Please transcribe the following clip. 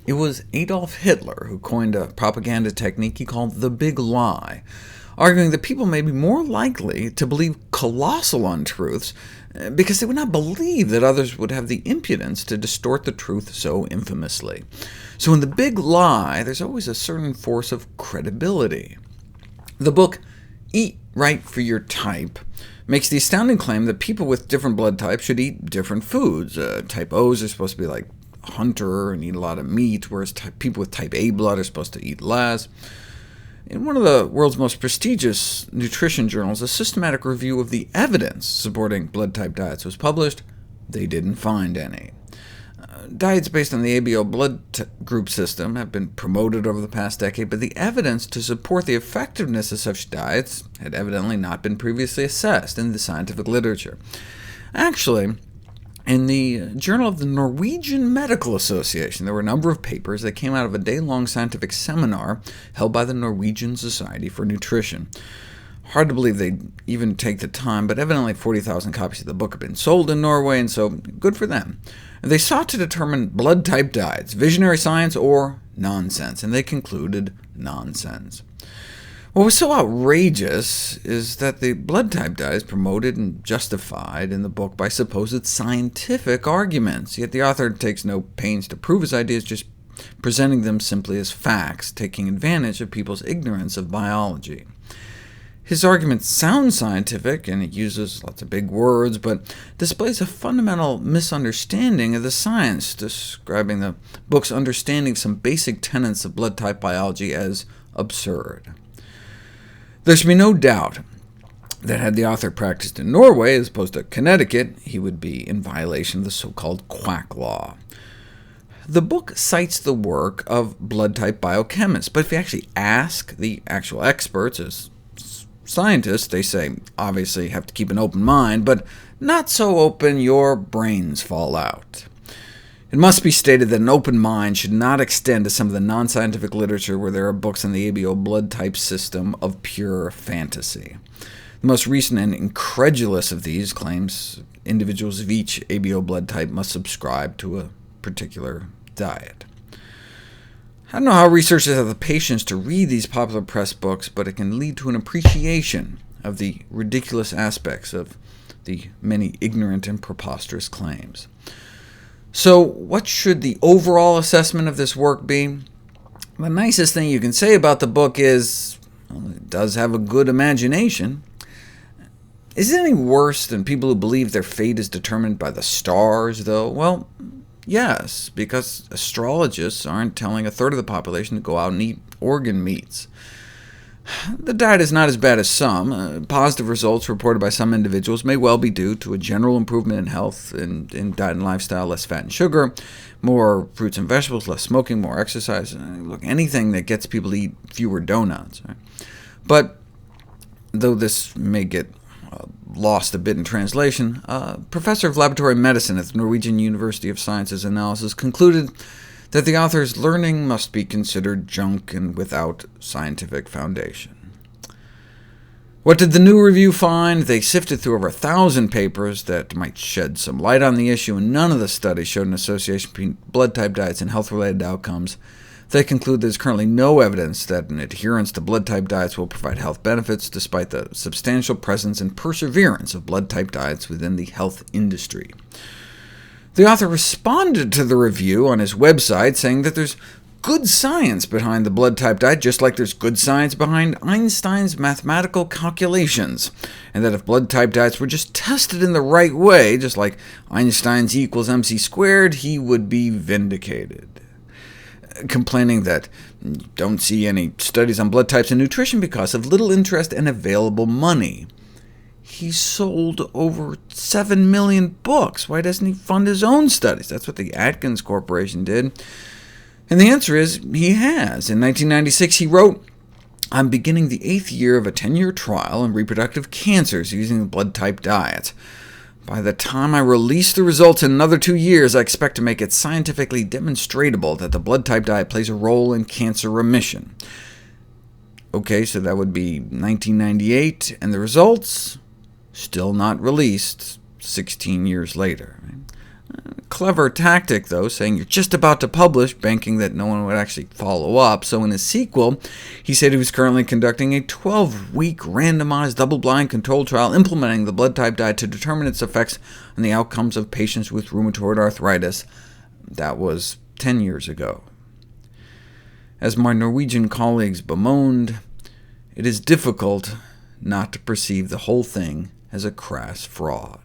It was Adolf Hitler who coined a propaganda technique he called the big lie, arguing that people may be more likely to believe colossal untruths because they would not believe that others would have the impudence to distort the truth so infamously. So in the big lie, there's always a certain force of credibility. The book Eat Right for Your Type makes the astounding claim that people with different blood types should eat different foods. Type O's are supposed to be like hunter and eat a lot of meat, whereas people with type A blood are supposed to eat less. In one of the world's most prestigious nutrition journals, a systematic review of the evidence supporting blood type diets was published. They didn't find any. Diets based on the ABO blood group system have been promoted over the past decade, but the evidence to support the effectiveness of such diets had evidently not been previously assessed in the scientific literature. Actually, in the Journal of the Norwegian Medical Association, there were a number of papers that came out of a day-long scientific seminar held by the Norwegian Society for Nutrition. Hard to believe they'd even take the time, but evidently 40,000 copies of the book have been sold in Norway, and so good for them. They sought to determine blood type diets, visionary science or nonsense, and they concluded nonsense. What was so outrageous is that the blood type diet is promoted and justified in the book by supposed scientific arguments, yet the author takes no pains to prove his ideas, just presenting them simply as facts, taking advantage of people's ignorance of biology. His arguments sound scientific, and he uses lots of big words, but displays a fundamental misunderstanding of the science, describing the book's understanding of some basic tenets of blood type biology as absurd. There should be no doubt that had the author practiced in Norway as opposed to Connecticut, he would be in violation of the so-called quack law. The book cites the work of blood type biochemists, but if you actually ask the actual experts, as scientists, they say, obviously you have to keep an open mind, but not so open your brains fall out. It must be stated that an open mind should not extend to some of the non-scientific literature where there are books on the ABO blood type system of pure fantasy. The most recent and incredulous of these claims individuals of each ABO blood type must subscribe to a particular diet. I don't know how researchers have the patience to read these popular press books, but it can lead to an appreciation of the ridiculous aspects of the many ignorant and preposterous claims. So what should the overall assessment of this work be? The nicest thing you can say about the book is, well, it does have a good imagination. Is it any worse than people who believe their fate is determined by the stars, though? Well, yes, because astrologists aren't telling a third of the population to go out and eat organ meats. The diet is not as bad as some. Positive results reported by some individuals may well be due to a general improvement in health in diet and lifestyle, less fat and sugar, more fruits and vegetables, less smoking, more exercise. Look, anything that gets people to eat fewer donuts. Right? But though this may get lost a bit in translation, professor of laboratory medicine at the Norwegian University of Sciences Analysis concluded that the author's learning must be considered junk and without scientific foundation. What did the new review find? They sifted through over 1,000 papers that might shed some light on the issue, and none of the studies showed an association between blood type diets and health-related outcomes. They conclude there's currently no evidence that an adherence to blood type diets will provide health benefits, despite the substantial presence and perseverance of blood type diets within the health industry. The author responded to the review on his website, saying that there's good science behind the blood type diet, just like there's good science behind Einstein's mathematical calculations, and that if blood type diets were just tested in the right way, just like Einstein's E equals mc squared, he would be vindicated. Complaining that you don't see any studies on blood types and nutrition because of little interest and available money. He sold over 7 million books. Why doesn't he fund his own studies? That's what the Atkins Corporation did. And the answer is he has. In 1996, he wrote, "I'm beginning the 8th year of a 10-year trial in reproductive cancers using the blood type diet. By the time I release the results in another 2 years, I expect to make it scientifically demonstrable that the blood type diet plays a role in cancer remission." Okay, so that would be 1998, and the results? Still not released 16 years later. Clever tactic, though, saying you're just about to publish, banking that no one would actually follow up. So in his sequel, he said he was currently conducting a 12-week randomized double-blind controlled trial implementing the blood type diet to determine its effects on the outcomes of patients with rheumatoid arthritis. That was 10 years ago. As my Norwegian colleagues bemoaned, it is difficult not to perceive the whole thing as a crass fraud.